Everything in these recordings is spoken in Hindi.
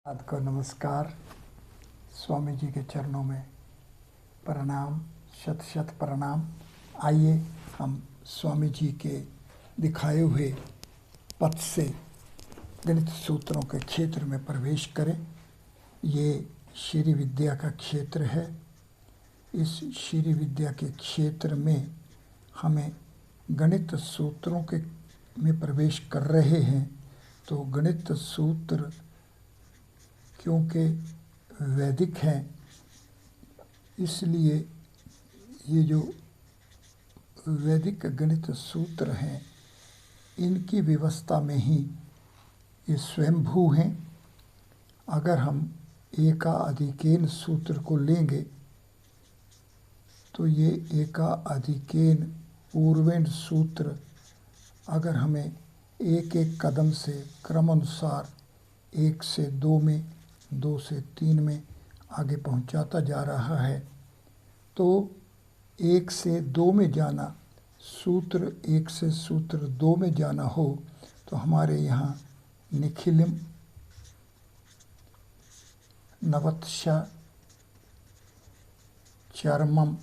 आपको नमस्कार। स्वामी जी के चरणों में प्रणाम, शत शत प्रणाम। आइए हम स्वामी जी के दिखाए हुए पथ से गणित सूत्रों के क्षेत्र में प्रवेश करें। ये श्री विद्या का क्षेत्र है। इस श्री विद्या के क्षेत्र में हमें गणित सूत्रों के में प्रवेश कर रहे हैं। तो गणित सूत्र क्योंकि वैदिक हैं, इसलिए ये जो वैदिक गणित सूत्र हैं, इनकी व्यवस्था में ही ये स्वयंभू हैं। अगर हम एकाधिकेन सूत्र को लेंगे तो ये एकाधिकेन पूर्वेण सूत्र अगर हमें एक एक कदम से क्रम अनुसार 1 से 2 में, 2 से 3 में आगे पहुंचाता जा रहा है, तो 1 से 2 में जाना, सूत्र 1 से सूत्र 2 में जाना हो तो हमारे यहाँ निखिलम, नवत्स, चरमम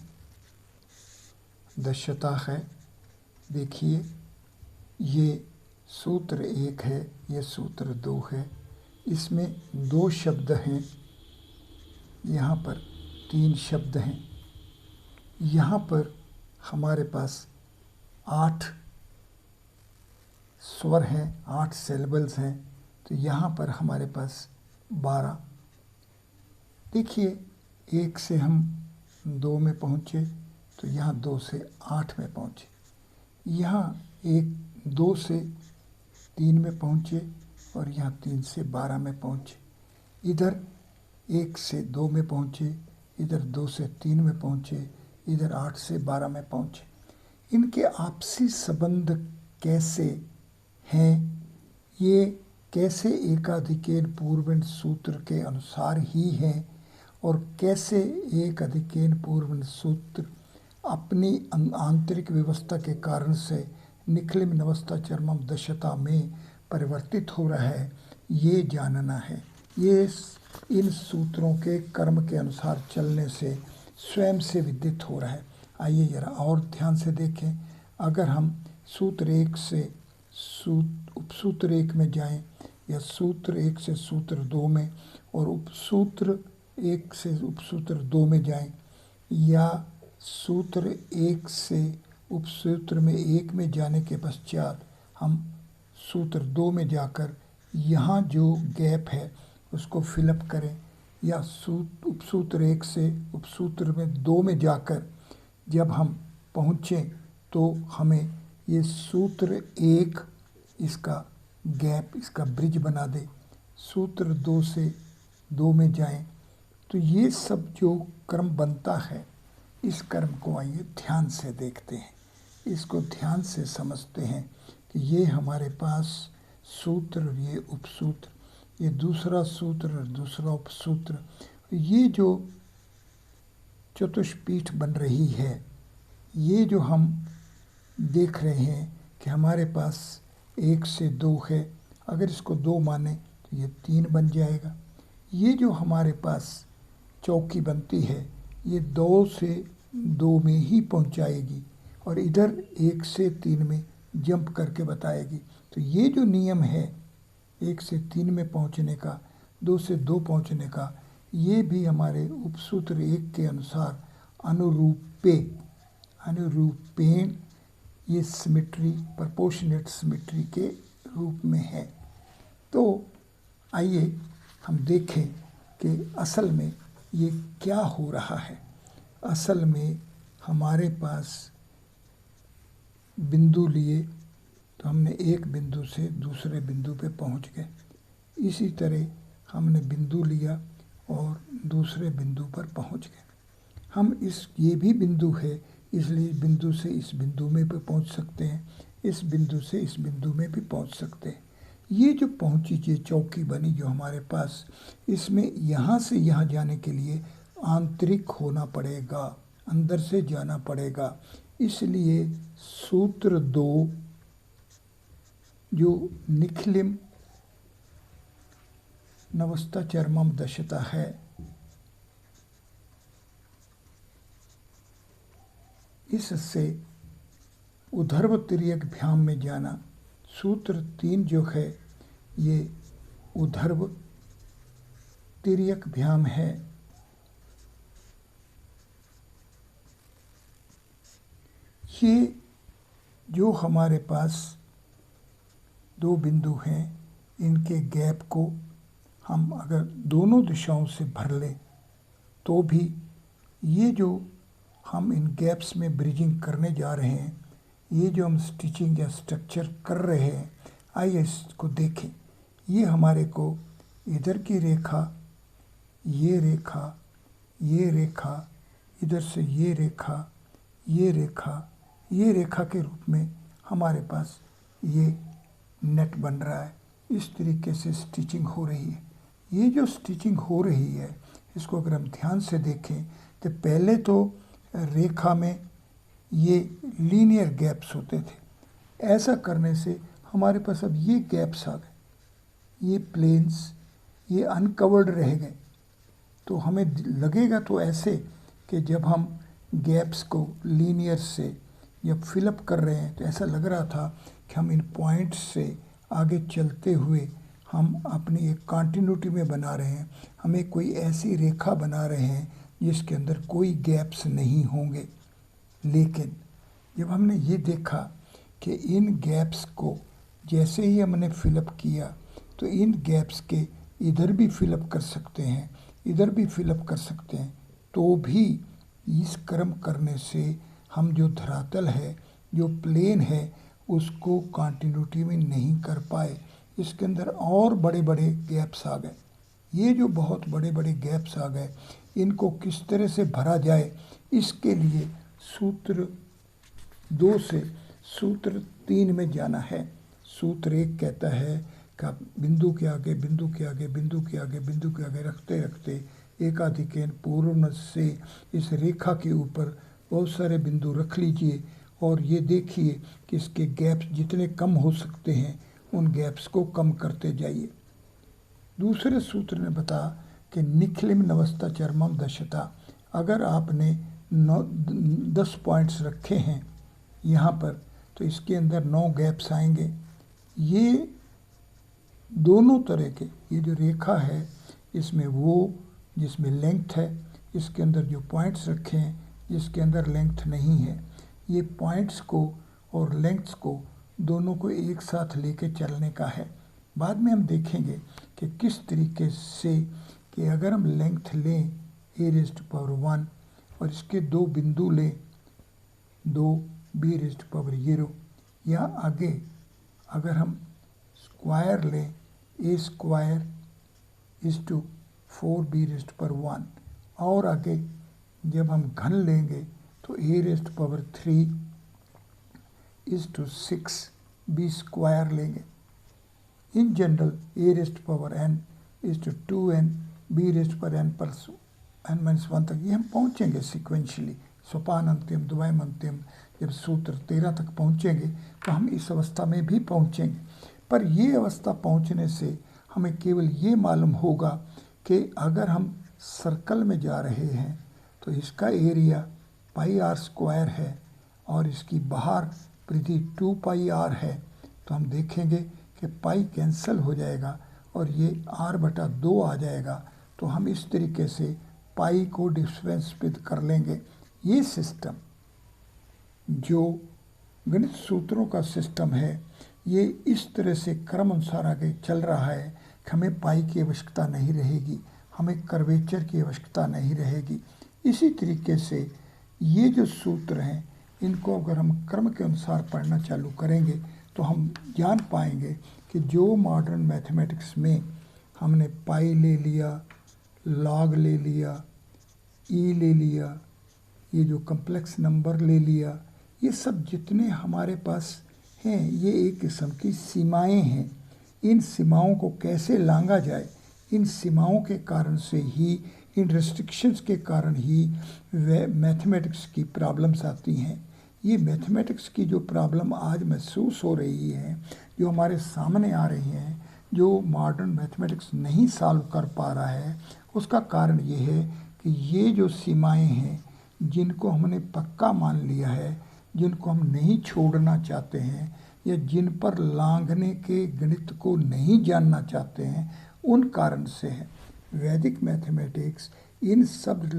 दशता है। देखिए, ये सूत्र 1 है, ये सूत्र 2 है। इसमें 2 शब्द हैं, यहाँ पर 3 शब्द हैं। यहाँ पर हमारे पास 8 स्वर हैं, 8 सिलेबल्स हैं, तो यहाँ पर हमारे पास 12। देखिए, 1 से हम 2 में पहुँचे तो यहाँ 2 से 8 में पहुँचे। यहाँ 2 से 3 में पहुँचे और यहाँ 3 से 12 में पहुँचे। इधर 1 से 2 में पहुँचे, इधर 2 से 3 में पहुँचे, इधर 8 से 12 में पहुँचे। इनके आपसी संबंध कैसे हैं, ये कैसे एकाधिकेन पूर्वेण सूत्र के अनुसार ही हैं, और कैसे एकाधिकेन पूर्वेण सूत्र अपनी आंतरिक व्यवस्था के कारण से निखिलम, नवस्ता, चरमम दशता में परिवर्तित हो रहा है, ये जानना है। ये इन सूत्रों के कर्म के अनुसार चलने से स्वयं से विदित हो रहा है। आइए जरा और ध्यान से देखें। अगर हम सूत्र 1 से उपसूत्र 1 में जाएं, या सूत्र 1 से सूत्र 2 में और उपसूत्र 1 से उपसूत्र 2 में जाएं, या सूत्र 1 से उपसूत्र में 1 में जाने के पश्चात हम सूत्र 2 में जाकर यहाँ जो गैप है उसको फिलअप करें, या उपसूत्र 1 से उपसूत्र में 2 में जाकर जब हम पहुँचें तो हमें ये सूत्र 1 इसका गैप, इसका ब्रिज बना दे। सूत्र 2 से 2 में जाएं तो ये सब जो क्रम बनता है, इस क्रम को आइए ध्यान से देखते हैं, इसको ध्यान से समझते हैं कि ये हमारे पास सूत्र, ये उपसूत्र, ये दूसरा सूत्र और दूसरा उपसूत्र, ये जो चतुष्पीठ बन रही है, ये जो हम देख रहे हैं कि हमारे पास 1 से 2 है, अगर इसको 2 माने तो ये 3 बन जाएगा। ये जो हमारे पास चौकी बनती है, ये 2 से 2 में ही पहुंचाएगी और इधर 1 से 3 में जंप करके बताएगी। तो ये जो नियम है 1 से 3 में पहुंचने का, 2 से 2 पहुंचने का, ये भी हमारे उपसूत्र 1 के अनुसार अनुरूपेण ये सिमेट्री, प्रोपोर्शनेट सिमेट्री के रूप में है। तो आइए हम देखें कि असल में ये क्या हो रहा है। असल में हमारे पास बिंदु लिए तो हमने एक बिंदु से दूसरे बिंदु पे पहुंच गए। इसी तरह हमने बिंदु लिया और दूसरे बिंदु पर पहुंच गए। हम ये भी बिंदु है, इसलिए बिंदु से इस बिंदु में भी पहुंच सकते हैं, इस बिंदु से इस बिंदु में भी पहुंच सकते हैं। ये जो पहुंची, ये चौकी बनी जो हमारे पास, इसमें यहाँ से यहाँ जाने के लिए आंतरिक होना पड़ेगा, अंदर से जाना पड़ेगा। इसलिए सूत्र 2 जो निखिलम, नवस्ताचर्मम दशता है। इससे उधर्व तिर्यकभ्याम में जाना। सूत्र 3 जो है ये उधर्व तिर्यकभ्याम है। ये जो हमारे पास दो बिंदु हैं, इनके गैप को हम अगर दोनों दिशाओं से भर लें तो भी ये जो हम इन गैप्स में ब्रिजिंग करने जा रहे हैं, ये जो हम स्टिचिंग या स्ट्रक्चर कर रहे हैं, आइए इसको देखें। ये हमारे को इधर की रेखा, ये रेखा, ये रेखा, इधर से ये रेखा, ये रेखा, ये रेखा के रूप में हमारे पास ये नेट बन रहा है। इस तरीके से स्टिचिंग हो रही है। ये जो स्टिचिंग हो रही है, इसको अगर हम ध्यान से देखें तो पहले तो रेखा में ये लीनियर गैप्स होते थे। ऐसा करने से हमारे पास अब ये गैप्स आ गए, ये प्लेन्स ये अनकवर्ड रह गए। तो हमें लगेगा तो ऐसे कि जब हम गैप्स को लीनियर से जब फिलअप कर रहे हैं तो ऐसा लग रहा था कि हम इन पॉइंट्स से आगे चलते हुए हम अपनी एक कंटिन्यूटी में बना रहे हैं। हमें कोई ऐसी रेखा बना रहे हैं जिसके अंदर कोई गैप्स नहीं होंगे। लेकिन जब हमने ये देखा कि इन गैप्स को जैसे ही हमने फिलअप किया तो इन गैप्स के इधर भी फिलअप कर सकते हैं, इधर भी फिलअप कर सकते हैं, तो भी इस कर्म करने से हम जो धरातल है, जो प्लेन है, उसको कंटिन्यूटी में नहीं कर पाए। इसके अंदर और बड़े बड़े गैप्स आ गए। ये जो बहुत बड़े बड़े गैप्स आ गए, इनको किस तरह से भरा जाए, इसके लिए सूत्र 2 से सूत्र 3 में जाना है। सूत्र 1 कहता है कि आप बिंदु के आगे, बिंदु के आगे, बिंदु के आगे, बिंदु के आगे रखते रखते एकाधिकेन पूर्ण से इस रेखा के ऊपर बहुत सारे बिंदु रख लीजिए और ये देखिए कि इसके गैप्स जितने कम हो सकते हैं उन गैप्स को कम करते जाइए। दूसरे सूत्र ने बताया कि निखिलिम नवस्ताचर्मम दशता। अगर आपने 10 पॉइंट्स रखे हैं यहाँ पर तो इसके अंदर 9 गैप्स आएंगे। ये दोनों तरह के, ये जो रेखा है इसमें वो जिसमें लेंथ है, इसके अंदर जो पॉइंट्स रखे हैं जिसके अंदर लेंथ नहीं है, ये पॉइंट्स को और लेंथ्स को दोनों को एक साथ लेके चलने का है। बाद में हम देखेंगे कि किस तरीके से कि अगर हम लेंथ लें a⁻1 और इसके 2 बिंदु लें 2 b⁻0, या आगे अगर हम स्क्वायर लें a² 4b⁻1 और आगे जब हम घन लेंगे तो a⁻3 6b² लेंगे। In general a⁻n 2n b⁻n+n-1 तक ये हम पहुँचेंगे सिक्वेंशली, सोपान अंतिम द्वयम अंतिम। जब सूत्र 13 तक पहुँचेंगे तो हम इस अवस्था में भी पहुँचेंगे। पर ये अवस्था पहुँचने से हमें केवल ये मालूम होगा कि अगर हम सर्कल में जा रहे हैं तो इसका एरिया πr² है और इसकी बाहर परिधि 2πr है। तो हम देखेंगे कि पाई कैंसिल हो जाएगा और ये r/2 आ जाएगा। तो हम इस तरीके से पाई को डिफरेंशिएट कर लेंगे। ये सिस्टम जो गणित सूत्रों का सिस्टम है, ये इस तरह से क्रम अनुसार आगे चल रहा है कि हमें पाई की आवश्यकता नहीं रहेगी, हमें कर्वेचर की आवश्यकता नहीं रहेगी। इसी तरीके से ये जो सूत्र हैं, इनको अगर हम क्रम के अनुसार पढ़ना चालू करेंगे तो हम जान पाएंगे कि जो मॉडर्न मैथमेटिक्स में हमने पाई ले लिया, लॉग ले लिया, ई ले लिया, ये जो कम्प्लेक्स नंबर ले लिया, ये सब जितने हमारे पास हैं ये एक किस्म की सीमाएं हैं। इन सीमाओं को कैसे लांघा जाए, इन सीमाओं के कारण से ही, इन रेस्ट्रिक्शंस के कारण ही मैथमेटिक्स की प्रॉब्लम्स आती हैं। ये मैथमेटिक्स की जो प्रॉब्लम आज महसूस हो रही है, जो हमारे सामने आ रही हैं, जो मॉडर्न मैथमेटिक्स नहीं सॉल्व कर पा रहा है, उसका कारण ये है कि ये जो सीमाएं हैं जिनको हमने पक्का मान लिया है, जिनको हम नहीं छोड़ना चाहते हैं, या जिन पर लांघने के गणित को नहीं जानना चाहते हैं, उन कारण से है। वैदिक मैथमेटिक्स इन सब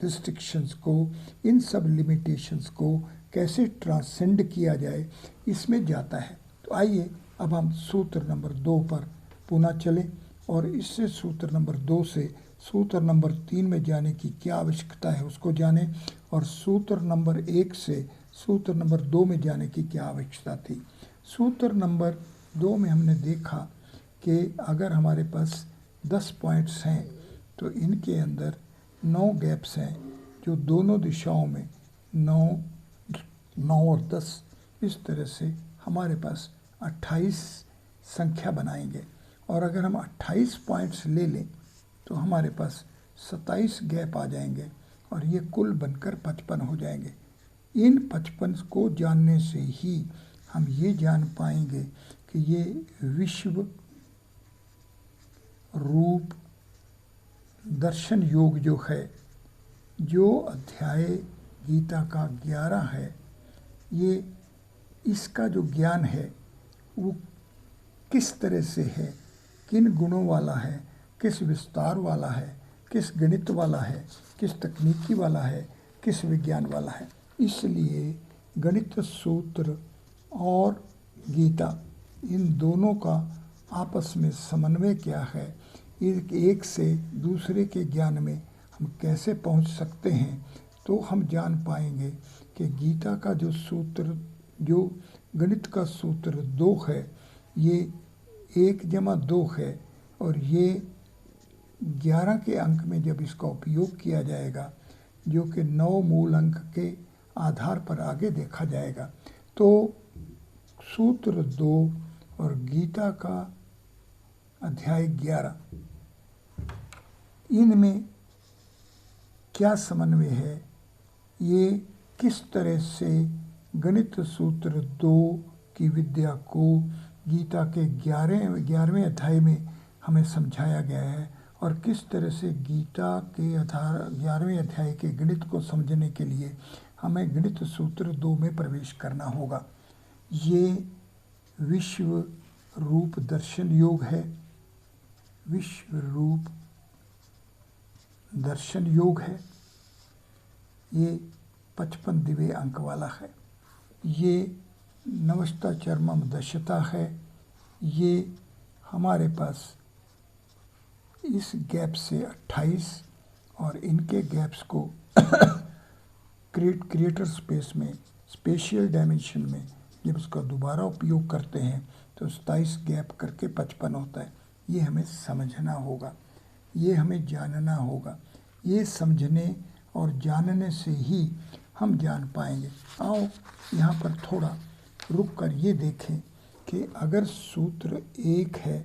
रिस्ट्रिक्शंस को, इन सब लिमिटेशंस को कैसे ट्रांसेंड किया जाए, इसमें जाता है। तो आइए अब हम सूत्र नंबर 2 पर पुनः चलें और इससे सूत्र नंबर 2 से सूत्र नंबर 3 में जाने की क्या आवश्यकता है उसको जानें, और सूत्र नंबर 1 से सूत्र नंबर 2 में जाने की क्या आवश्यकता थी। सूत्र नंबर 2 में हमने देखा कि अगर हमारे पास 10 पॉइंट्स हैं तो इनके अंदर 9 गैप्स हैं, जो दोनों दिशाओं में 9 और 10, इस तरह से हमारे पास 28 संख्या बनाएंगे। और अगर हम 28 पॉइंट्स ले लें तो हमारे पास 27 गैप आ जाएंगे और ये कुल बनकर 55 हो जाएंगे। इन 55 को जानने से ही हम ये जान पाएंगे कि ये विश्व रूप दर्शन योग जो है, जो अध्याय गीता का 11 है, ये इसका जो ज्ञान है वो किस तरह से है, किन गुणों वाला है, किस विस्तार वाला है, किस गणित वाला है, किस तकनीकी वाला है, किस विज्ञान वाला है। इसलिए गणित सूत्र और गीता, इन दोनों का आपस में समन्वय क्या है, एक से दूसरे के ज्ञान में हम कैसे पहुंच सकते हैं, तो हम जान पाएंगे कि गीता का जो सूत्र, जो गणित का सूत्र 2 है, ये 1+2 है, और ये 11 के अंक में जब इसका उपयोग किया जाएगा, जो कि 9 मूल अंक के आधार पर आगे देखा जाएगा, तो सूत्र 2 और गीता का अध्याय 11, इनमें क्या समन्वय है, ये किस तरह से गणित सूत्र 2 की विद्या को गीता के 11वें अध्याय में हमें समझाया गया है, और किस तरह से गीता के 11वें अध्याय के गणित को समझने के लिए हमें गणित सूत्र 2 में प्रवेश करना होगा। ये विश्व रूप दर्शन योग है, विश्व रूप दर्शन योग है। ये 55 दिव्य अंक वाला है। ये नवस्ता चरमम दशता है। ये हमारे पास इस गैप से 28 और इनके गैप्स को क्रिएटर स्पेस में, स्पेशियल डायमेंशन में जब उसका दोबारा उपयोग करते हैं तो 27 गैप करके 55 होता है। ये हमें समझना होगा, ये हमें जानना होगा। ये समझने और जानने से ही हम जान पाएंगे। आओ यहाँ पर थोड़ा रुक कर ये देखें कि अगर सूत्र 1 है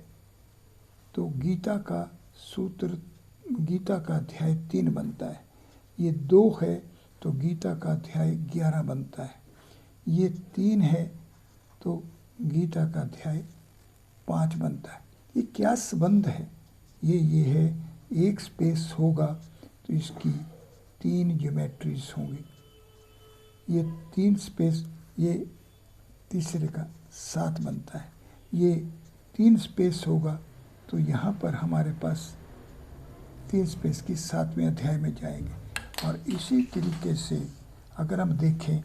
तो गीता का सूत्र, गीता का अध्याय 3 बनता है। ये 2 है तो गीता का अध्याय 11 बनता है। ये 3 है तो गीता का अध्याय 5 बनता है। ये क्या संबंध है? ये है, एक स्पेस होगा तो इसकी 3 ज्योमेट्रीज होंगी। ये 3 स्पेस, ये तीसरे का 7 बनता है। ये 3 स्पेस होगा तो यहाँ पर हमारे पास 3 स्पेस की 7वें अध्याय में जाएंगे। और इसी तरीके से अगर हम देखें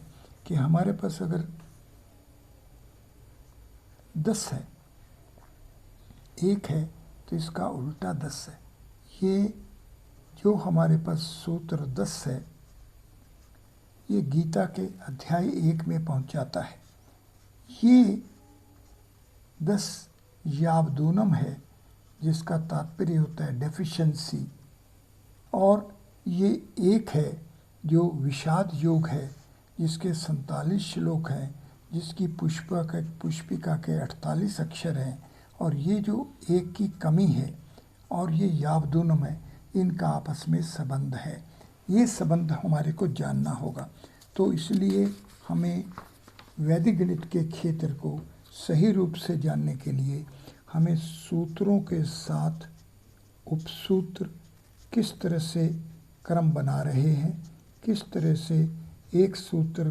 कि हमारे पास अगर 10 है, 1 है तो इसका उल्टा 10 है। ये जो हमारे पास सूत्र 10 है, ये गीता के अध्याय 1 में पहुंचाता है। ये 10 यावदूनम है, जिसका तात्पर्य होता है डेफिशिएंसी। और ये 1 है जो विषाद योग है, जिसके 47 श्लोक हैं, जिसकी पुष्पिका के 48 अक्षर हैं। और ये जो 1 की कमी है और ये यावदूनम है, इनका आपस में संबंध है। ये संबंध हमारे को जानना होगा। तो इसलिए हमें वैदिक गणित के क्षेत्र को सही रूप से जानने के लिए हमें सूत्रों के साथ उपसूत्र किस तरह से क्रम बना रहे हैं, किस तरह से एक सूत्र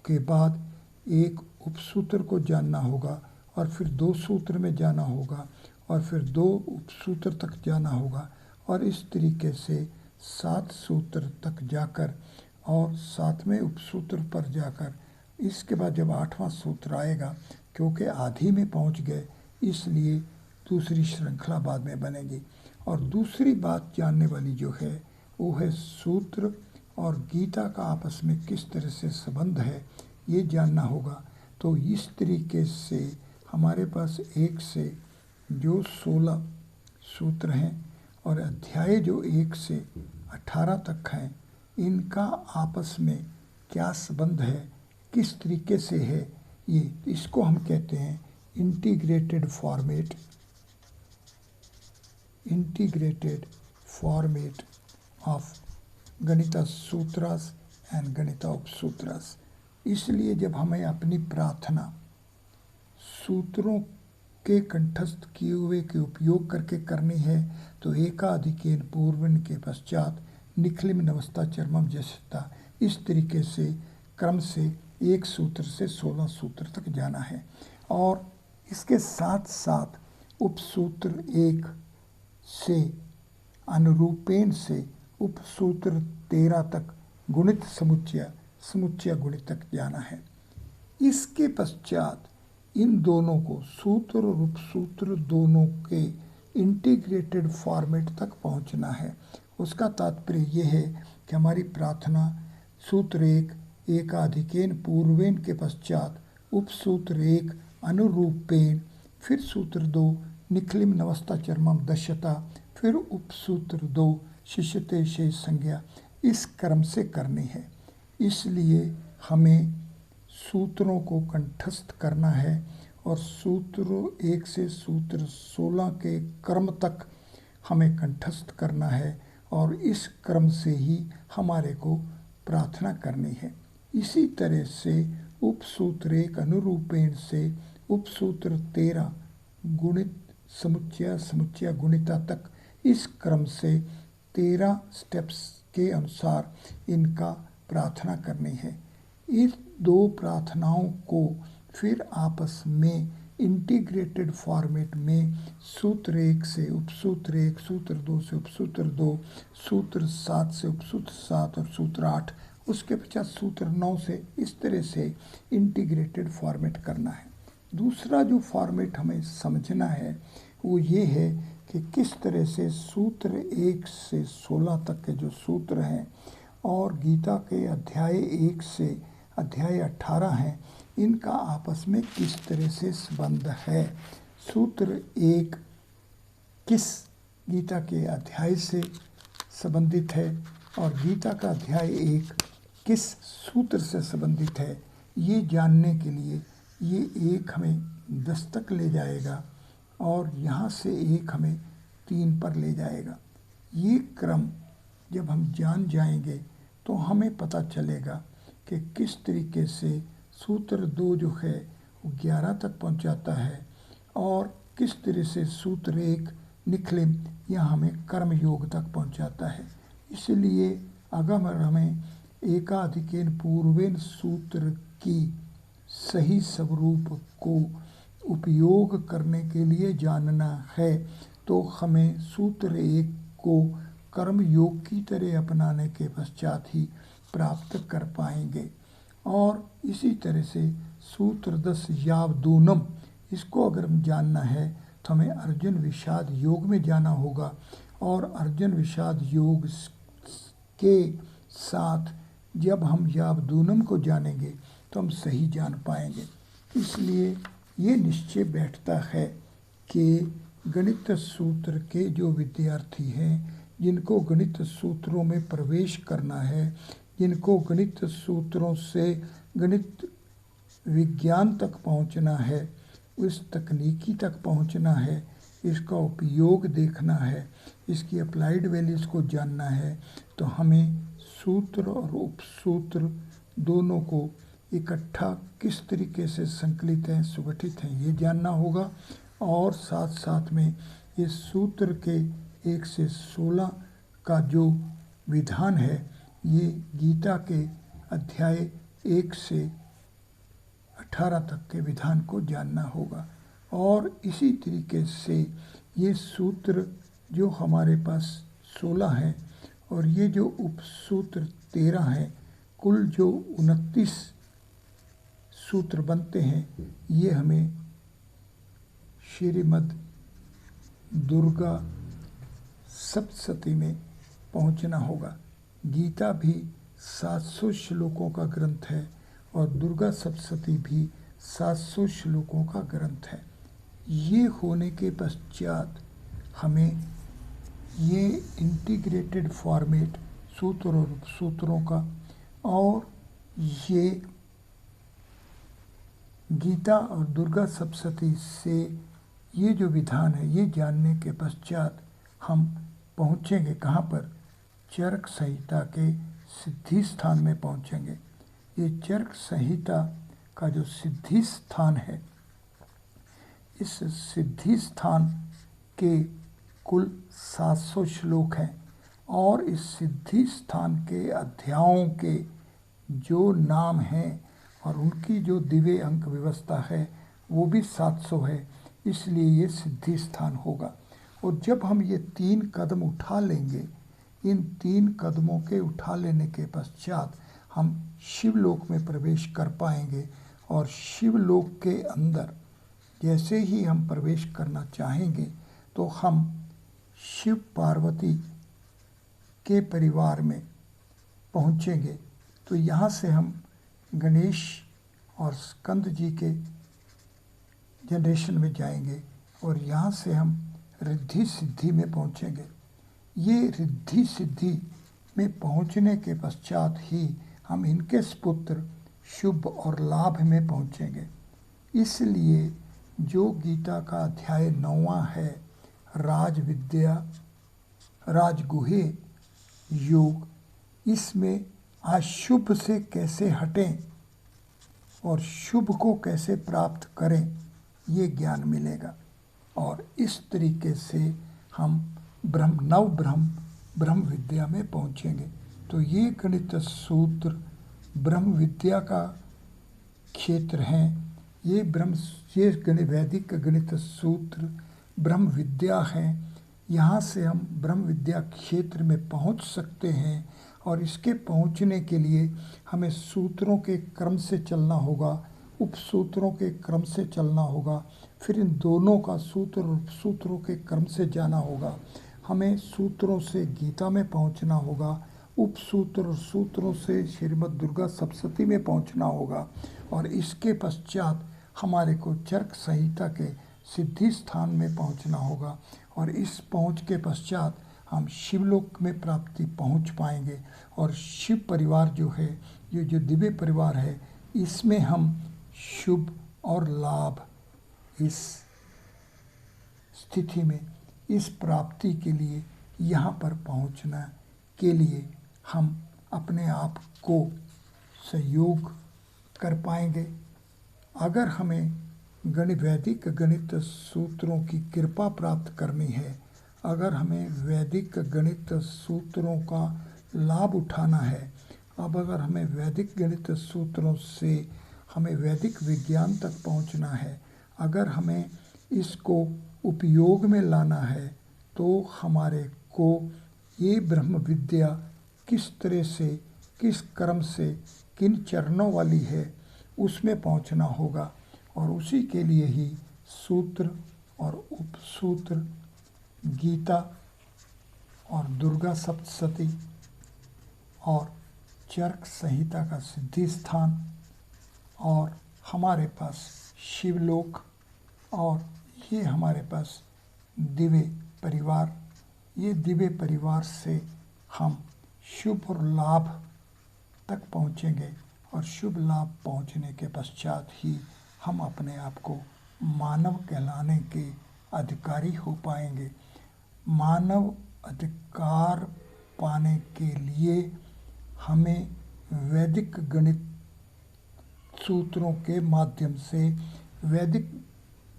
के बाद एक उपसूत्र को जानना होगा और फिर दो सूत्र में जाना होगा और फिर दो उपसूत्र तक जाना होगा और इस तरीके से 7 सूत्र तक जाकर और 7वें उपसूत्र पर जाकर इसके बाद जब 8वां सूत्र आएगा, क्योंकि आधी में पहुंच गए इसलिए दूसरी श्रृंखला बाद में बनेगी। और दूसरी बात जानने वाली जो है वो है सूत्र और गीता का आपस में किस तरह से संबंध है, ये जानना होगा। तो इस तरीके से हमारे पास 1 से जो 16 सूत्र हैं और अध्याय जो 1 से 18 तक हैं, इनका आपस में क्या संबंध है, किस तरीके से है, ये इसको हम कहते हैं इंटीग्रेटेड फॉर्मेट ऑफ गणिता सूत्रास एंड गणिता उपसूत्रास। इसलिए जब हमें अपनी प्रार्थना सूत्रों के कंठस्थ किए हुए के उपयोग करके करनी है तो एकाधिकेन पूर्वन के पश्चात निखिलम नवस्था चरमम जसता, इस तरीके से क्रम से 1 सूत्र से 16 सूत्र तक जाना है। और इसके साथ साथ उपसूत्र 1 से अनुरूपेण से उपसूत्र 13 तक गुणित समुच्चय गुणित तक जाना है। इसके पश्चात इन दोनों को सूत्र और उपसूत्र दोनों के इंटीग्रेटेड फॉर्मेट तक पहुंचना है। उसका तात्पर्य यह है कि हमारी प्रार्थना सूत्र 1 एकाधिकेन पूर्वेन के पश्चात उपसूत्र 1 अनुरूपेण, फिर सूत्र 2 निखिलम नवस्था चरमम दशता, फिर उपसूत्र 2 शिष्यते शेष संज्ञा, इस क्रम से करनी है। इसलिए हमें सूत्रों को कंठस्थ करना है और सूत्र 1 से सूत्र 16 के क्रम तक हमें कंठस्थ करना है और इस क्रम से ही हमारे को प्रार्थना करनी है। इसी तरह से उपसूत्र 1 अनुरूपेण से उपसूत्र 13 गुणित समुच्चय गुणिता तक, इस क्रम से 13 स्टेप्स के अनुसार इनका प्रार्थना करनी है। इस 2 प्रार्थनाओं को फिर आपस में इंटीग्रेटेड फॉर्मेट में सूत्र 1 से उपसूत्र 1, सूत्र 2 से उपसूत्र 2, सूत्र 7 से उपसूत्र 7 और सूत्र 8, उसके पश्चात सूत्र 9 से, इस तरह से इंटीग्रेटेड फॉर्मेट करना है। दूसरा जो फॉर्मेट हमें समझना है वो ये है कि किस तरह से सूत्र 1 से 16 तक के जो सूत्र हैं और गीता के अध्याय 1 से अध्याय 18 हैं, इनका आपस में किस तरह से संबंध है। सूत्र 1 किस गीता के अध्याय से संबंधित है और गीता का अध्याय 1 किस सूत्र से संबंधित है, ये जानने के लिए ये 1 हमें 10 तक ले जाएगा और यहाँ से 1 हमें 3 पर ले जाएगा। ये क्रम जब हम जान जाएंगे तो हमें पता चलेगा कि किस तरीके से सूत्र 2 जो है वो 11 तक पहुंचाता है और किस तरह से सूत्र 1 निखिलम यह हमें कर्म योग तक पहुंचाता है। इसलिए अगर हमें एकाधिकेन पूर्वेन सूत्र की सही स्वरूप को उपयोग करने के लिए जानना है तो हमें सूत्र 1 को कर्म योग की तरह अपनाने के पश्चात ही प्राप्त कर पाएंगे। और इसी तरह से सूत्र 10 यावदूनम, इसको अगर हम जानना है तो हमें अर्जुन विषाद योग में जाना होगा और अर्जुन विषाद योग के साथ जब हम यावदूनम को जानेंगे तो हम सही जान पाएंगे। इसलिए ये निश्चय बैठता है कि गणित सूत्र के जो विद्यार्थी हैं, जिनको गणित सूत्रों में प्रवेश करना है, जिनको गणित सूत्रों से गणित विज्ञान तक पहुंचना है, उस तकनीकी तक पहुंचना है, इसका उपयोग देखना है, इसकी अप्लाइड वैल्यूज़ को जानना है, तो हमें सूत्र और उपसूत्र दोनों को इकट्ठा किस तरीके से संकलित हैं, सुगठित हैं, ये जानना होगा। और साथ साथ में इस सूत्र के 1 से 16 का जो विधान है ये गीता के अध्याय 1 से 18 तक के विधान को जानना होगा। और इसी तरीके से ये सूत्र जो हमारे पास 16 हैं और ये जो उपसूत्र 13 हैं, कुल जो 29 सूत्र बनते हैं, ये हमें श्रीमद् दुर्गा सप्तशती में पहुंचना होगा। गीता भी 700 श्लोकों का ग्रंथ है और दुर्गा सप्तशती भी 700 श्लोकों का ग्रंथ है। ये होने के पश्चात हमें ये इंटीग्रेटेड फॉर्मेट सूत्र और उपसूत्रों का और ये गीता और दुर्गा सप्तशती से ये जो विधान है ये जानने के पश्चात हम पहुँचेंगे कहाँ पर? चरक संहिता के सिद्धि स्थान में पहुँचेंगे। ये चरक संहिता का जो सिद्धि स्थान है, इस सिद्धि स्थान के कुल 700 श्लोक हैं और इस सिद्धि स्थान के अध्यायों के जो नाम हैं और उनकी जो दिव्य अंक व्यवस्था है वो भी 700 है, इसलिए ये सिद्धि स्थान होगा। और जब हम ये 3 कदम उठा लेंगे, इन 3 कदमों के उठा लेने के पश्चात हम शिवलोक में प्रवेश कर पाएंगे। और शिवलोक के अंदर जैसे ही हम प्रवेश करना चाहेंगे तो हम शिव पार्वती के परिवार में पहुँचेंगे। तो यहाँ से हम गणेश और स्कंद जी के जनरेशन में जाएंगे और यहाँ से हम रिद्धि सिद्धि में पहुँचेंगे। ये रिद्धि सिद्धि में पहुँचने के पश्चात ही हम इनके सुपुत्र शुभ और लाभ में पहुँचेंगे। इसलिए जो गीता का अध्याय 9वां है, राज विद्या राजगुहे योग, इसमें अशुभ से कैसे हटें और शुभ को कैसे प्राप्त करें ये ज्ञान मिलेगा। और इस तरीके से हम ब्रह्म विद्या में पहुँचेंगे। तो ये गणित सूत्र ब्रह्म विद्या का क्षेत्र हैं। ये वैदिक गणित सूत्र ब्रह्म विद्या हैं। यहाँ से हम ब्रह्म विद्या क्षेत्र में पहुँच सकते हैं और इसके पहुँचने के लिए हमें सूत्रों के क्रम से चलना होगा, उपसूत्रों के क्रम से चलना होगा, फिर इन दोनों का सूत्र और उपसूत्रों के क्रम से जाना होगा। हमें सूत्रों से गीता में पहुँचना होगा, उपसूत्र और सूत्रों से श्रीमद् दुर्गा सप्तशती में पहुँचना होगा और इसके पश्चात हमारे को चरक संहिता के सिद्धि स्थान में पहुँचना होगा। और इस पहुँच के पश्चात हम शिवलोक में प्राप्ति पहुँच पाएंगे। और शिव परिवार जो है, ये जो दिव्य परिवार है, इसमें हम शुभ और लाभ इस स्थिति में इस प्राप्ति के लिए यहाँ पर पहुँचना के लिए हम अपने आप को सहयोग कर पाएंगे। अगर हमें वैदिक गणित सूत्रों की कृपा प्राप्त करनी है, अगर हमें वैदिक गणित सूत्रों का लाभ उठाना है, अगर हमें वैदिक गणित सूत्रों से हमें वैदिक विज्ञान तक पहुंचना है, अगर हमें इसको उपयोग में लाना है, तो हमारे को ये ब्रह्म विद्या किस तरह से, किस क्रम से, किन चरणों वाली है, उसमें पहुंचना होगा। और उसी के लिए ही सूत्र और उपसूत्र, गीता और दुर्गा सप्तशती और चरक संहिता का सिद्धि स्थान और हमारे पास शिवलोक और ये हमारे पास दिव्य परिवार, ये दिव्य परिवार से हम शुभ और लाभ तक पहुँचेंगे। और शुभ लाभ पहुँचने के पश्चात ही हम अपने आप को मानव कहलाने के अधिकारी हो पाएंगे। मानव अधिकार पाने के लिए हमें वैदिक गणित सूत्रों के माध्यम से, वैदिक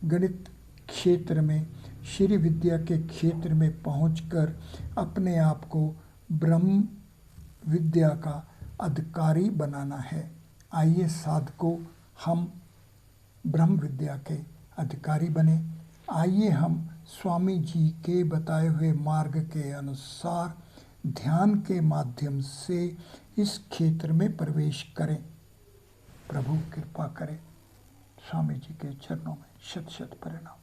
गणित क्षेत्र में, श्री विद्या के क्षेत्र में पहुंचकर अपने आप को ब्रह्म विद्या का अधिकारी बनाना है। आइए साधकों, हम ब्रह्म विद्या के अधिकारी बने। आइए हम स्वामी जी के बताए हुए मार्ग के अनुसार ध्यान के माध्यम से इस क्षेत्र में प्रवेश करें। प्रभु कृपा करें। स्वामी जी के चरणों में शत शत प्रणाम।